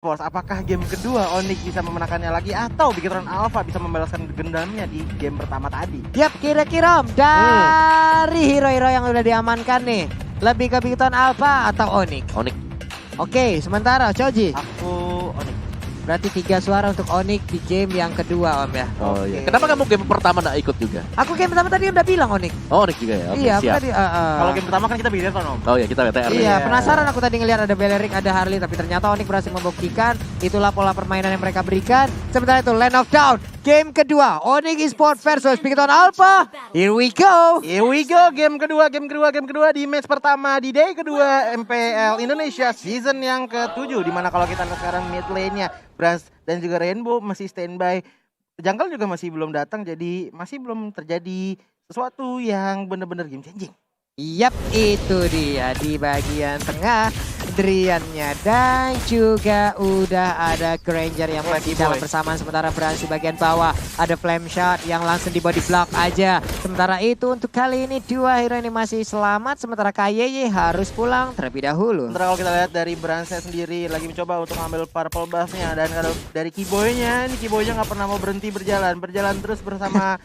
Force, apakah game kedua Onyx bisa memenangkannya lagi atau Bigetron Alpha bisa membalaskan dendamnya di game pertama tadi? Yap, kira-kira dari hero-hero yang udah diamankan nih, lebih ke Bigetron Alpha atau Onyx? Onyx. Oke, sementara Choji. Aku Onyx. Berarti 3 suara untuk Onyx di game yang kedua, Om ya. Oh iya. Oke. Kenapa kamu game pertama gak ikut juga? Aku game pertama tadi udah bilang Onyx. Oh Onyx juga ya? Oke, Iya, aku siap. tadi. Kalau game pertama kan kita Bigetron Om. Oh iya, kita WTR. Iya, Iya. penasaran aku tadi ngelihat ada Beleric, ada Harley, tapi ternyata Onyx berhasil membuktikan itulah pola permainan yang mereka berikan. Sementara itu Land of Down, game kedua, Onyx Esports versus Bigetron Alpha. Here we go. Here we go, game kedua di match pertama di day kedua MPL Indonesia season yang ke-7, dimana kalau kita lihat sekarang mid lane-nya Brans dan juga Rainbow masih standby. Jungle juga masih belum datang, jadi masih belum terjadi sesuatu yang benar-benar game changing. Yap, itu dia di bagian tengah Driannya dan juga udah ada Granger yang masih Boy. dalam bersamaan. Sementara Brans di bagian bawah ada Flame Shot yang langsung di body block aja. Sementara itu untuk kali ini dua hero ini masih selamat, sementara KYY harus pulang terlebih dahulu. Sementara kalau kita lihat dari Bransnya sendiri lagi mencoba untuk ambil purple buff-nya, dan kalau dari Keyboy-nya, ini Keyboy-nya nggak pernah mau berhenti berjalan terus bersama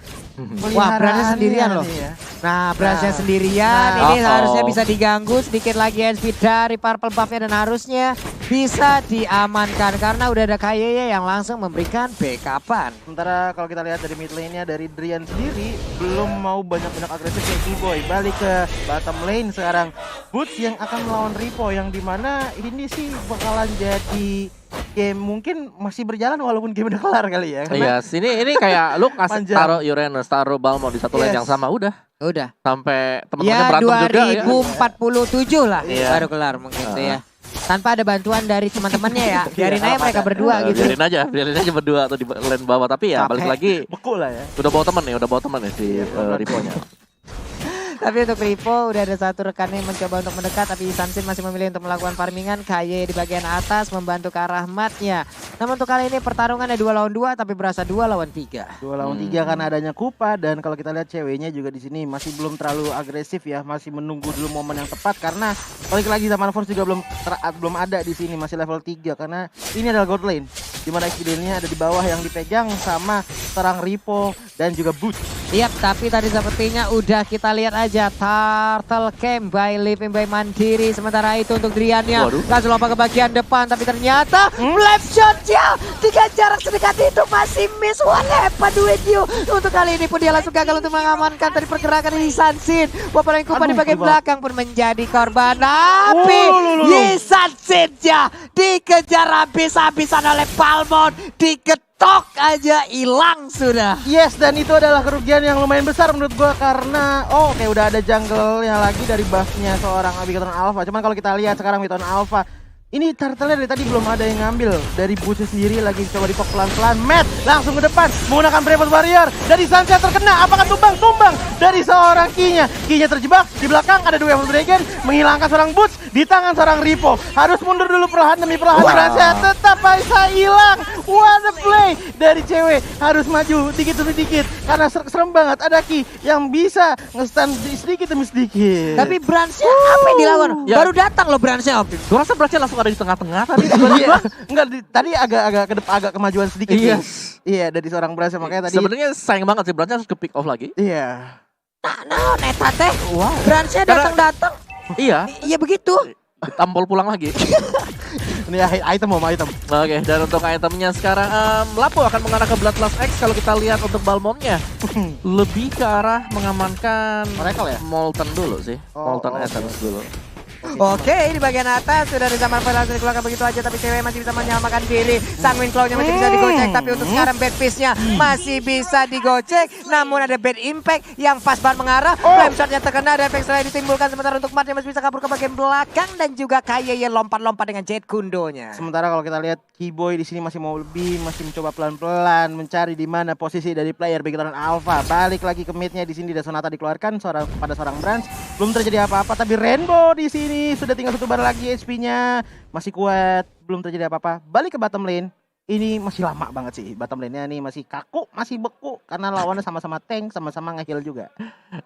Wah, Bransnya sendirian loh. nih ya. Nah, Bransnya Nah. sendirian, Nah. ini harusnya bisa diganggu sedikit lagi SP dari purple buff-nya dan harusnya bisa diamankan karena udah ada KYY yang langsung memberikan backupan. Sementara kalau kita lihat dari mid lane-nya dari Drian sendiri belum mau banyak-banyak agresif kayak Keyboy. Balik ke bottom lane sekarang. Boots yang akan melawan Ripo yang dimana ini sih bakalan jadi game mungkin masih berjalan walaupun game udah kelar kali ya. Iya, ini kayak lu kasih Panjang. taruh Uranus, taruh Balmond di satu lane Yes. yang sama udah. Udah. Sampai teman-temannya Ya berantem juga ya. 2047 lah Iya. baru kelar mungkin tuh ya. Tanpa ada bantuan dari teman-temannya ya. Biarin aja tanpa mereka ada. berdua gitu. Biarin aja berdua atau di lane bawah, tapi ya Capek. balik lagi Beku lah ya. udah bawa teman ya si Ripo-nya. Tapi untuk Ripo udah ada satu rekannya yang mencoba untuk mendekat, tapi Sansin masih memilih untuk melakukan farmingan. KY di bagian atas membantu ke arah matnya. Namun untuk kali ini pertarungannya 2 lawan 2 tapi berasa 2 lawan 3. 2 lawan 3 karena adanya Kupa, dan kalau kita lihat ceweknya juga di sini masih belum terlalu agresif ya, masih menunggu dulu momen yang tepat karena balik lagi Zaman Force juga belum ada di sini, masih level 3 karena ini adalah god lane di mana XP-nya ada di bawah yang dipegang sama serang Ripo dan juga Boots. Yap, tapi tadi sepertinya udah kita lihat aja Turtle Camp by Living by Mandiri. Sementara itu untuk Driannya Waduh. langsung lompat ke bagian depan, tapi ternyata left shot-nya dengan jarak sedekat itu masih miss. What happened with you? Untuk kali ini pun dia langsung gagal untuk mengamankan tadi pergerakan ini Sansin. Wapalan Kupa di Aduh, bagian gimana? belakang pun menjadi korban. Tapi Sansinnya dikejar habis-habisan oleh Balmond. Diketok aja hilang sudah. Yes, dan itu adalah kerugian yang lumayan besar menurut gua karena oke udah ada jungle-nya lagi dari buff-nya seorang Bigetron Alpha. Cuman kalau kita lihat sekarang Bigetron Alpha ini turtle-nya dari tadi belum ada yang ngambil. Dari Boots sendiri lagi coba dipok pelan-pelan. Matt langsung ke depan menggunakan Brave Warrior. Dari Sunset terkena, apakah tumbang dari seorang Kinya. Kinya terjebak di belakang, ada dua Evil Dragon menghilangkan seorang Boots di tangan seorang Ripo. Harus mundur dulu perlahan demi perlahan. Sunset tetap bisa hilang. What a play dari cewek, harus maju dikit demi dikit karena serem banget ada Ki yang bisa nge-stun sedikit demi sedikit. Tapi Bransnya apa yang dilawan? Ya. Baru datang loh Bransnya Om. Gue rasa berarti langsung ada di tengah-tengah tadi. Enggak, tadi agak kemajuan sedikit Iya. sih. Iya, dari seorang Brans makanya tadi. Sebenarnya sayang banget sih, berarti harus ke pick off lagi. Iya. Nah, neta teh. Wow. Bransnya Karena- datang-datang. Iya, Iya begitu. ditampol pulang lagi. Ini item mau item. Oke, dan untuk itemnya sekarang Lapo akan mengarah ke Bloodlust X. Kalau kita lihat untuk Balmondnya lebih ke arah mengamankan Miracle ya? Molten dulu sih. Oh, Molten oke. Essence dulu. Oke, di bagian atas sudah ada Zaman Force langsung dikeluarkan begitu aja, tapi cewek masih bisa menyelamatkan diri. Sanguine Claw-nya masih bisa digocek, tapi untuk sekarang Bad Fist-nya masih bisa digocek. Namun ada Bad Impact yang pas banget mengarah. Flame Shot-nya terkena, ada efek setelah ditimbulkan. Sementara untuk Mat yang masih bisa kabur ke bagian belakang dan juga KYY lompat-lompat dengan Jet Kundonya. Sementara kalau kita lihat Keyboy di sini masih mau lebih, masih mencoba pelan-pelan mencari di mana posisi dari player Bigetron Alpha. Balik lagi ke mid-nya di sini, ada Sonata dikeluarkan pada seorang Brans. Belum terjadi apa-apa, tapi Rainbow di sini sudah tinggal satu bar lagi HP-nya. Masih kuat, belum terjadi apa-apa. Balik ke bottom lane. Ini masih lama banget sih bottom lane-nya nih, masih kaku, masih beku karena lawannya sama-sama tank, sama-sama nge-heal juga.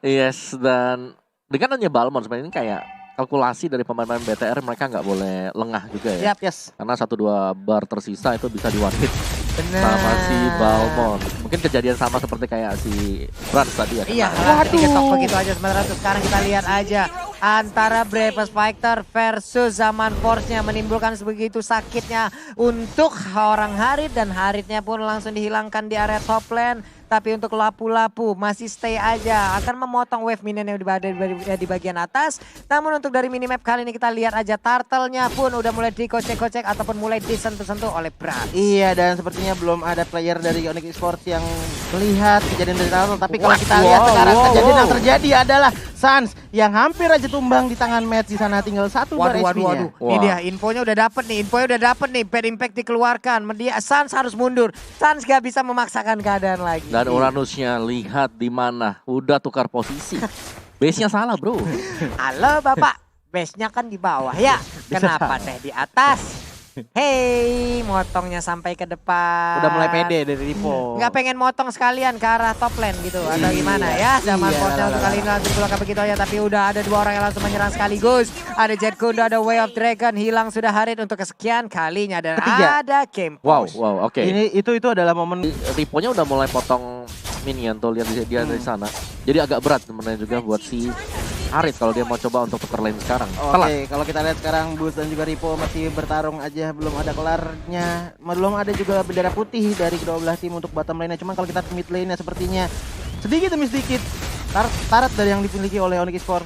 Yes, dan dengan hanya Balmond sebenarnya ini kayak kalkulasi dari pemain-pemain BTR, mereka nggak boleh lengah juga ya. Yap. Yes. Karena 1-2 bar tersisa itu bisa di one hit Benar. sama si Balmond. Mungkin kejadian sama seperti kayak si Brans tadi ya. Iya, kena. langsung diketok begitu aja. Sementara itu sekarang kita lihat aja antara Bravest Fighter versus Zaman Force-nya menimbulkan sebegitu sakitnya untuk orang Harit, dan Haritnya pun langsung dihilangkan di area top lane. Tapi untuk Lapu-Lapu masih stay aja, akan memotong wave minion yang di bagian atas. Namun untuk dari minimap kali ini kita lihat aja Turtle-nya pun udah mulai dikocek-kocek ataupun mulai disentuh-sentuh oleh Brans. Iya, dan sepertinya belum ada player dari Onyx Esports yang melihat kejadian dari Turtle. Tapi kalau kita lihat sekarang kejadian yang terjadi adalah Sans yang hampir aja tumbang di tangan Matt. Di sana tinggal 1 bar HP-nya. Ini dia infonya udah dapet nih, Bad Impact dikeluarkan. Sans harus mundur, Sans gak bisa memaksakan keadaan lagi. Dan Uranusnya lihat di mana, udah tukar posisi. Base-nya salah bro. Halo Bapak, base-nya kan di bawah ya. Kenapa teh di atas? Hei, motongnya sampai ke depan. Udah mulai pede dari Ripo. Nggak pengen motong sekalian ke arah top lane gitu atau gimana ya? Zaman Force untuk kali ini langsung keluar begitu aja, tapi udah ada 2 orang yang langsung menyerang sekaligus. Ada Jet Kundo, ada Way of Dragon, hilang sudah Harit untuk kesekian kalinya, dan Ketiga. ada game Wow, push. oke. Itu adalah momen Riponya udah mulai potong minion tuh, lihat dia dari sana. Jadi agak berat sebenarnya juga buat si Harit kalau dia mau coba untuk tukar lane sekarang. Oke, kalau kita lihat sekarang Boost dan juga Ripo masih bertarung aja, belum ada kelarnya. Belum ada juga bendera putih dari kedua belah tim untuk bottom lane-nya. Cuman kalau kita mid lane-nya sepertinya sedikit demi sedikit tarat dari yang dimiliki oleh Onyx Esports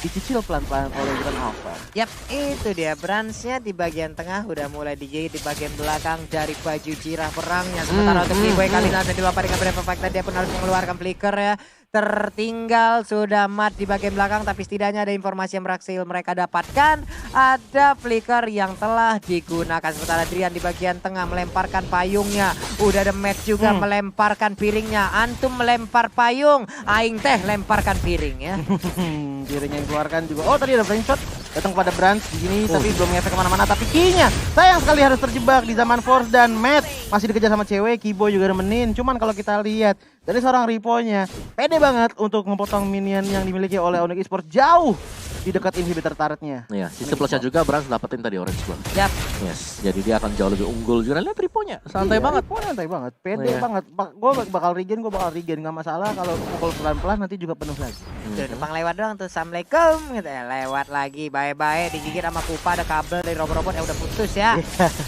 dicicil pelan-pelan oleh Grand Alpha. Yap, itu dia Bransnya di bagian tengah udah mulai digigit di bagian belakang dari baju jirah perangnya. Sementara untuk T-Boy kali ini dilompat dengan Brave Factor, dia pun harus mengeluarkan flicker ya. Tertinggal sudah mat di bagian belakang, tapi setidaknya ada informasi yang berhasil mereka dapatkan. Ada flicker yang telah digunakan. Sementara Drian di bagian tengah melemparkan payungnya. Udah ada Matt juga melemparkan piringnya. Antum melempar payung, aing teh lemparkan piring ya. Piringnya yang keluarkan juga. Oh, tadi ada flank shot datang kepada Brans di sini, tapi belum ngefek kemana-mana. Tapi Ki-nya sayang sekali harus terjebak di Zaman Force, dan Matt masih dikejar sama cewek. Kibo juga nemenin. Cuman kalau kita lihat dari seorang Ripo-nya pede banget untuk ngepotong minion yang dimiliki oleh Onyx Esports jauh di dekat inhibitor turretnya. Iya, sisi plusnya juga Brans dapetin tadi orange blood. Yap. Yes, jadi dia akan jauh lebih unggul juga. Lihat Riponya, santai banget. Ripo santai banget, pede Iya. banget. Gue bakal regen nggak masalah. Kalau pukul pelan-pelan nanti juga penuh lagi. Tuh, numpang lewat doang tuh, Assalamualaikum gitu ya. Lewat lagi, bye-bye, digigit sama Kupa, ada kabel dari robot-robot udah putus ya.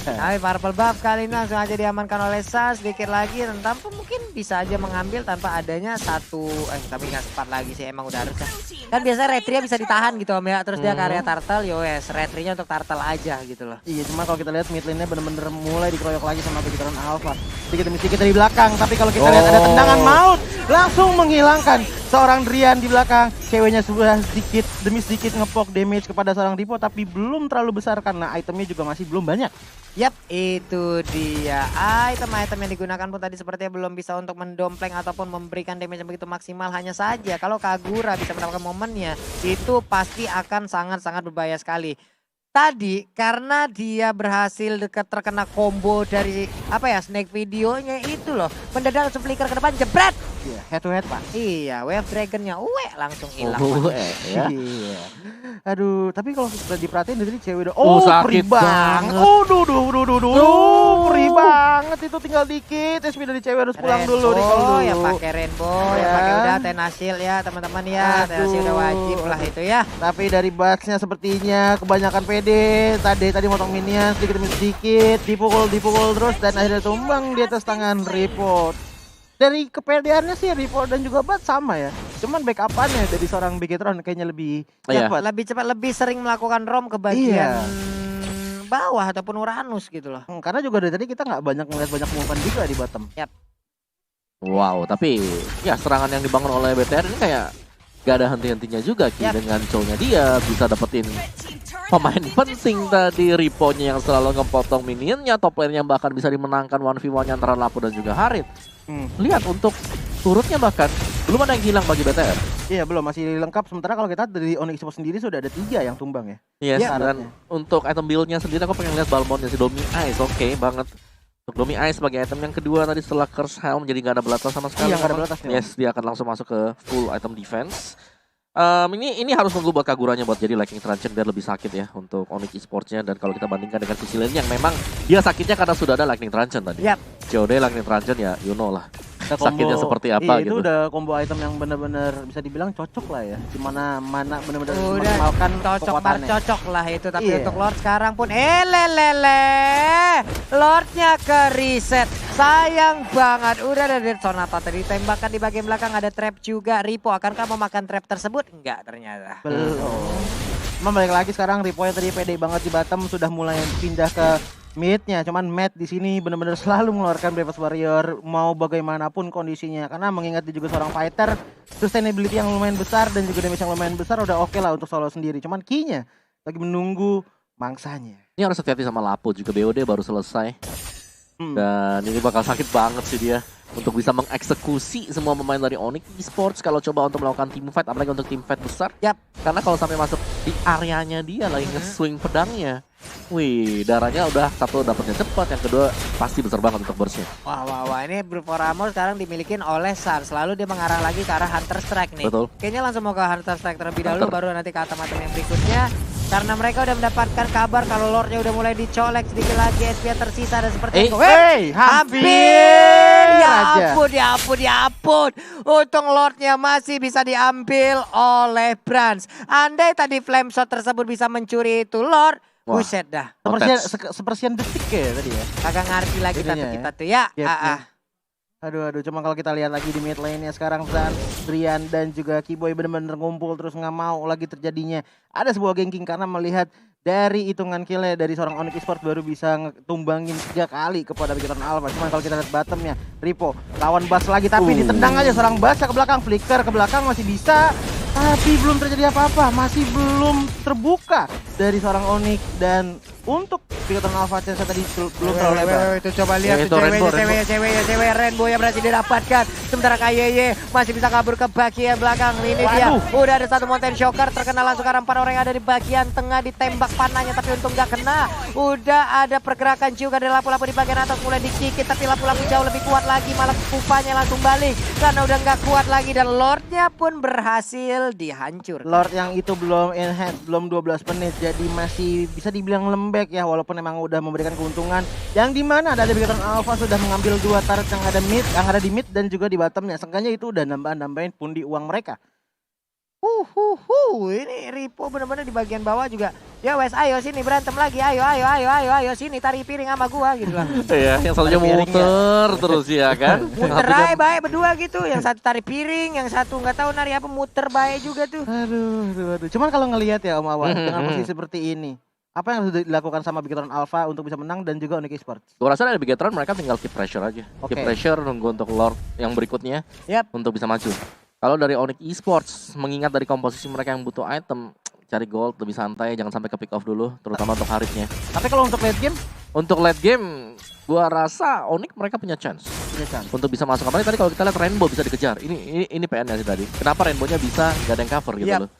Tapi Purple Buff kali ini langsung aja diamankan oleh Sans. Sedikit lagi, tanpa mungkin bisa aja mengambil tanpa adanya tapi nggak sempat lagi sih, emang udah harus ya. Kan biasanya retry bisa ditahan gitu Om ya, terus dia ke area Turtle, yowes retry-nya untuk Turtle aja gitu loh. Iya, cuma kalau kita lihat mid lane-nya bener-bener mulai dikeroyok lagi sama Vegetarian Alpha. Sedikit demi sedikit dari belakang, tapi kalau kita lihat ada tendangan maut langsung menghilangkan seorang Drian di belakang. Ceweknya sudah sedikit demi sedikit ngepok damage kepada seorang Ripo, tapi belum terlalu besar karena itemnya juga masih belum banyak. Yap, itu dia. Item-item yang digunakan pun tadi sepertinya belum bisa untuk mendompleng ataupun memberikan damage yang begitu maksimal. Hanya saja kalau Kagura bisa mendapatkan momennya, itu pasti akan sangat-sangat berbahaya sekali. Tadi karena dia berhasil terkena combo dari Snake videonya itu loh. Mendadak langsung flicker ke depan, jebret. Iya, head to head, Pak. Iya, Wave Dragon-nya langsung hilang. Ya. Iya. Aduh, tapi kalau sudah diperhatiin dari cewek udah sakit perih banget. banget. Perih banget itu, tinggal dikit. SP dari cewek harus pulang dulu, recall dulu. Yang pakai Rainbow, yang Ya. pakai udah Tenasil ya teman-teman ya. Tenasil udah wajib lah itu ya. Tapi dari Bucks-nya sepertinya kebanyakan pede. Tadi motong minion sedikit demi sedikit, dipukul terus dan akhirnya tumbang di atas tangan Ripo. Dari kepedeannya sih Ripo dan juga Bucks sama ya. Cuman backup-annya dari seorang Bigetron kayaknya lebih Iya. cepat. Lebih cepat, lebih sering melakukan rom ke bagian bawah ataupun Uranus gitu loh. Karena juga dari tadi kita nggak ngeliat banyak movement juga di bottom. Wow, tapi ya serangan yang dibangun oleh BTR ini kayak gak ada henti-hentinya juga Ki. Dengan show-nya dia bisa dapetin pemain penting tadi, Ripo-nya yang selalu ngepotong minionnya, top lane-nya bahkan bisa dimenangkan 1v1 antara Lapu dan juga Harit. Lihat untuk turutnya bahkan belum ada yang hilang bagi BTR. Iya, belum, masih lengkap. Sementara kalau kita dari Onyx Esports sendiri sudah ada 3 yang tumbang ya. Yes, Ya, dan untuk item build-nya sendiri aku pengen lihat Balmondnya si Domi Ice, oke banget. Untuk Domi Ice sebagai item yang kedua tadi setelah Curse Helm, jadi gak ada Bloodlust sama sekali. Iya, nggak ada Bloodlust, Yes, dia akan langsung masuk ke full item defense. Ini harus nunggu buat Kaguranya buat jadi Lightning Truncheon biar lebih sakit ya untuk Onyx Esports-nya. Dan kalau kita bandingkan dengan sisi lain yang memang dia sakitnya karena sudah ada Lightning Truncheon tadi. Yap. COD Lightning Truncheon ya you know lah. Udah Sakitnya seperti apa iya, gitu. Itu udah combo item yang bener-bener bisa dibilang cocok lah ya. Dimana mana bener-bener Udah memaksimalkan cocok kekuatannya. cocok lah itu. Tapi Iya. untuk Lord sekarang pun lelele. Lordnya ke reset. Sayang banget. Udah ada Dead Sonata tadi ditembakkan di bagian belakang. Ada trap juga. Ripo akankah memakan trap tersebut? Enggak ternyata. Belum. Cuma balik lagi sekarang Ripo yang tadi pede banget di bottom sudah mulai pindah ke mid-nya. Cuman Matt di sini benar-benar selalu mengeluarkan Bravest Warrior mau bagaimanapun kondisinya. Karena mengingat dia juga seorang fighter, sustainability yang lumayan besar dan juga damage yang lumayan besar udah oke lah untuk solo sendiri. Cuman key-nya lagi menunggu mangsanya. Ini harus hati-hati sama Lapo juga, BOD baru selesai. Dan ini bakal sakit banget sih dia untuk bisa mengeksekusi semua pemain dari Onyx Esports kalau coba untuk melakukan team fight, apalagi untuk team fight besar. Yap. Karena kalau sampai masuk di areanya dia lagi nge-swing pedangnya. Wih, darahnya udah satu dapatnya cepat, yang kedua pasti besar banget untuk burstnya. Wah. Ini Brute Armor sekarang dimiliki oleh Sans. Lalu dia mengarah lagi ke arah Hunter Strike nih. Betul. Kayaknya langsung mau ke Hunter Strike terlebih dahulu, Hunter. baru nanti ke item-item yang berikutnya. Karena mereka udah mendapatkan kabar kalau Lordnya udah mulai dicolek sedikit lagi, SP tersisa dan seperti itu. Hampir! Ya ampun. Untung Lordnya masih bisa diambil oleh Brans. Andai tadi flame shot tersebut bisa mencuri itu Lord, Wah. buset dah. Sepersean detik ya tadi ya. Kagak ngerti lagi Itunya tapi ya. kita tuh ya. Gapnya. Aduh, cuma kalau kita lihat lagi di mid lane-nya sekarang Zan, Brian dan juga Kiboy bener-bener ngumpul terus nggak mau lagi terjadinya ada sebuah ganking karena melihat dari hitungan kill dari seorang Onyx Esports baru bisa tumbangin 3 kali kepada Bigotan Alpha. Cuman kalau kita lihat bottomnya, Ripo lawan Bass lagi tapi ditendang aja seorang Bass ke belakang, flicker ke belakang masih bisa. Tapi belum terjadi apa-apa, masih belum terbuka dari seorang Onyx dan untuk Bigotan Alpha Chance tadi belum terlalu lebar. Itu coba lihat Ya, tuh itu cewek Rainbow yang berhasil didapatkan. Sementara KYY masih bisa kabur ke bagian belakang. Ini dia. Udah ada satu Mountain Shocker terkena langsung karena 4 orang yang ada di bagian tengah ditembak panahnya tapi untung gak kena. Udah ada pergerakan juga dari lapu-lapu di bagian atas mulai dikikit tapi lapu-lapu jauh lebih kuat lagi, malah pupanya langsung balik karena udah gak kuat lagi dan Lordnya pun berhasil dihancur. Lord yang itu belum in hand, belum 12 menit jadi masih bisa dibilang lembek ya walaupun emang udah memberikan keuntungan yang dimana ada Bigotan Alpha sudah mengambil 2 turret yang ada di mid dan juga di bottomnya. Seenggaknya itu udah nambahin pundi uang mereka. Ini Ripo bener-bener di bagian bawah juga. Ya wes, ayo sini berantem lagi, ayo sini tarik piring sama gua gitu lah. Iya, yang satunya Tarik piring muter terus ya kan. Muter aja baik berdua gitu, yang satu tarik piring, yang satu nggak tahu nari apa muter baik juga tuh. Aduh. Cuman kalau ngelihat ya Om Awan dengan posisi seperti ini, apa yang harus dilakukan sama Bigotan Alpha untuk bisa menang dan juga Onyx Esports? Gue rasa dari Bigetron mereka tinggal keep pressure aja. Oke. Keep pressure nunggu untuk Lord yang berikutnya Yap. untuk bisa maju. Kalau dari Onyx Esports, mengingat dari komposisi mereka yang butuh item, cari gold lebih santai, jangan sampai ke pick off dulu, terutama untuk Haritnya. Tapi kalau untuk late game, Untuk late game, gua rasa Onyx mereka punya chance punya chance. untuk bisa masuk. Apalagi tadi kalau kita lihat Rainbow bisa dikejar. Ini PN-nya sih tadi. Kenapa Rainbow-nya bisa gak ada yang cover gitu Yap. loh.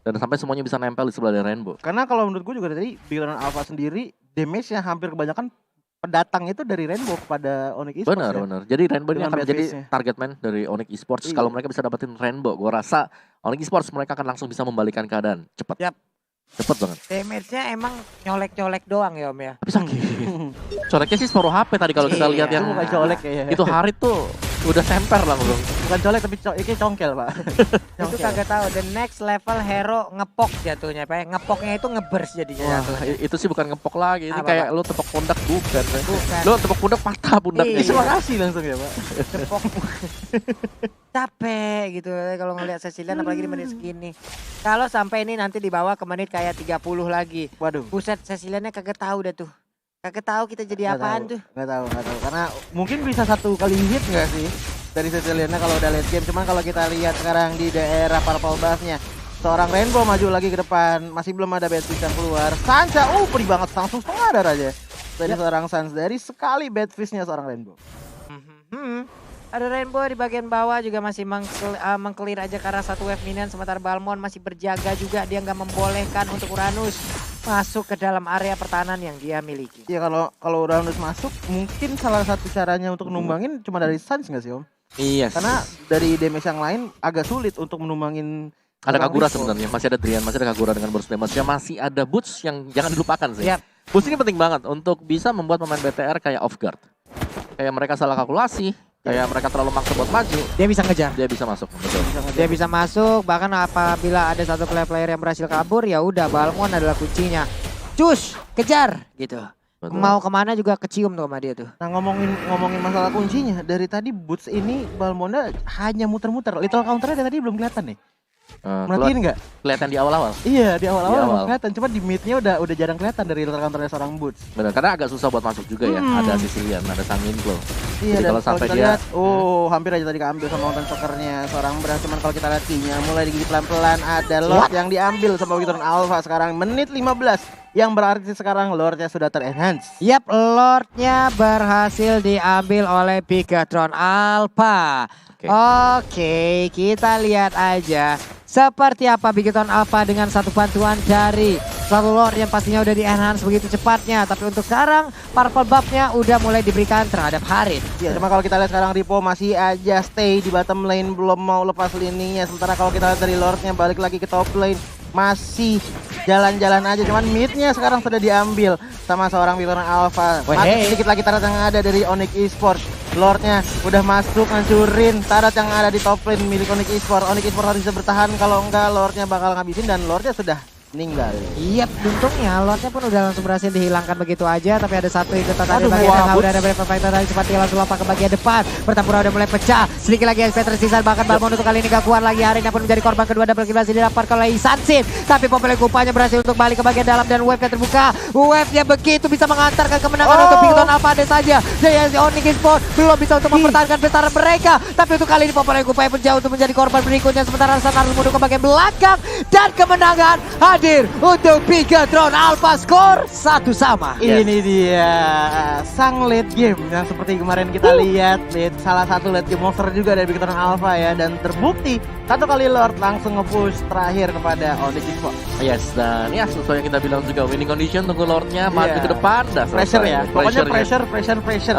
Dan sampai semuanya bisa nempel di sebelah dari Rainbow. Karena kalau menurut gue juga tadi Bigotan Alpha sendiri damage-nya hampir kebanyakan pendatang itu dari Rainbow kepada Onyx Esports. Benar, ya. benar. Jadi Rainbow ini Dengan akan menjadi base-nya. target man dari Onyx Esports. Iya. Kalau mereka bisa dapetin Rainbow, gua rasa Onyx Esports mereka akan langsung bisa membalikan keadaan. Cepat. Yap. Cepet banget. Damage-nya emang nyolek-nyolek doang ya Om ya. Tapi sakit. Coreknya sih separuh HP tadi kalau kita Iya. lihat yang Bukan colek ya. itu Harit tuh udah semper langsung. Bukan colek tapi ini congkel, Pak. Itu kagak tahu. The next level hero ngepok jatuhnya Pak. Ngepoknya itu ngeburst jadinya Wah, jatuhnya. itu sih bukan ngepok lagi. Ini Apa, kayak Pak? lu tepok pundak bukan. Bukan. Lu tepok pundak patah pundaknya. Iya. Terima kasih langsung ya, Pak. Ngepok. Capek gitu kalau ngelihat Cecilian apalagi di menit segini. Kalau sampai ini nanti dibawa ke menit kayak 30 lagi. Waduh. Buset, Ceciliannya kagak tahu dah tuh. Kagak tahu kita jadi apaan tuh. Nggak tahu. Karena mungkin bisa 1 kali hit nggak sih dari Ceciliana kalau udah late game. Cuman kalau kita lihat sekarang di daerah Purple Buff-nya, seorang Rainbow maju lagi ke depan. Masih belum ada bad fish yang keluar. Sansa, pedih banget langsung setengah darah aja. Dari seorang Sans, dari sekali bad fish-nya seorang Rainbow. Ada Rainbow di bagian bawah juga masih mengclear aja karena 1 wave minion. Sementara Balmond masih berjaga juga. Dia nggak membolehkan untuk Uranus masuk ke dalam area pertahanan yang dia miliki. Ya kalau Uranus masuk, mungkin salah satu caranya untuk numbangin cuma dari Sans nggak sih Om? Iya. Karena dari damage yang lain agak sulit untuk menumbangin Ada Seorang Kagura Rico. sebenarnya, masih ada Drian, masih ada Kagura dengan burst damage-nya, masih ada Boots yang jangan dilupakan sih. Yap. Boots ini penting banget untuk bisa membuat pemain BTR kayak off guard. Kayak mereka salah kalkulasi, kayak mereka terlalu maksa buat maju, Dia bisa ngejar. dia bisa masuk. Betul. Dia bisa masuk, bahkan apabila ada satu player yang berhasil kabur, ya udah Balmond adalah kuncinya. Cus, kejar gitu. Betul. Mau kemana juga kecium tuh sama dia tuh. Nah ngomongin masalah kuncinya, dari tadi Boots ini Balmonda hanya muter-muter. Little counternya dari tadi belum kelihatan nih. Merhatiin nggak? Kelihatan di awal-awal. Iya di awal-awal Di belum awal. kelihatan, cuma di midnya udah jarang kelihatan dari little counternya seorang Boots. Benar, karena agak susah buat masuk juga ya. Ada Sicilian, ada Sangin Glow. Iya, Jadi dan kalau kalau sampai kita dia- lihat, hampir aja tadi keambil sama Mountain Soccer-nya seorang Bras. Cuman kalau kita lihat key-nya mulai digigit pelan-pelan, ada Lord yang diambil sama Wicked Alpha sekarang menit 15. Yang berarti sekarang Lordnya sudah ter-enhance. Yap, Lordnya berhasil diambil oleh Bigatron Alpha. Oke, kita lihat aja seperti apa Bigatron Alpha dengan satu bantuan dari satu Lord yang pastinya udah di-enhance begitu cepatnya. Tapi untuk sekarang, purple buff-nya udah mulai diberikan terhadap Harit. Ya, cuma kalau kita lihat sekarang Ripo masih aja stay di bottom lane, belum mau lepas lininya. Sementara kalau kita lihat dari Lordnya balik lagi ke top lane, masih jalan-jalan aja. Cuman midnya sekarang sudah diambil sama seorang Bigatron Alpha. Mati sedikit lagi tarat yang ada dari Onyx Esports. Lordnya udah masuk ngancurin tarat yang ada di top lane milik Onyx Esports. Onyx Esports harus bisa bertahan, kalau enggak Lordnya bakal ngabisin dan Lordnya sudah meninggal. Iya, untungnya Lordnya pun udah langsung berhasil dihilangkan begitu aja. Tapi ada satu ikutan tadi Aduh, bagian wah, tengah, Boots. udah ada Brave Fighter tadi cepat dia langsung lompat ke bagian depan. Pertempuran udah mulai pecah, sedikit lagi XP tersisa. Bahkan Balmond untuk kali ini gak kuat lagi. Harit yang pun menjadi korban kedua, double kill berhasil didapatkan oleh Isansin. Tapi Popele Kupanya berhasil untuk balik ke bagian dalam dan wave-nya terbuka. Wave-nya begitu bisa mengantarkan kemenangan untuk Bigatron Alpha ada saja. Dan Onyx Esports belum bisa untuk mempertahankan besaran mereka. Tapi untuk kali ini Popele Kupanya pun jauh untuk menjadi korban berikutnya. Sementara San harus mundur ke bagian belakang. Dan kemenangan hadir untuk Bigatron Alpha, skor 1-1. Ini dia sang late game yang seperti kemarin kita lihat, salah satu late game monster juga dari Bigatron Alpha ya, dan terbukti satu kali Lord langsung nge-push terakhir kepada Onyx Esports. Yes, dan ya sesuai yang kita bilang juga, winning condition tunggu Lordnya maju Iya. ke depan. Dah Pressure selesai. ya, pokoknya Pressure-nya. pressure.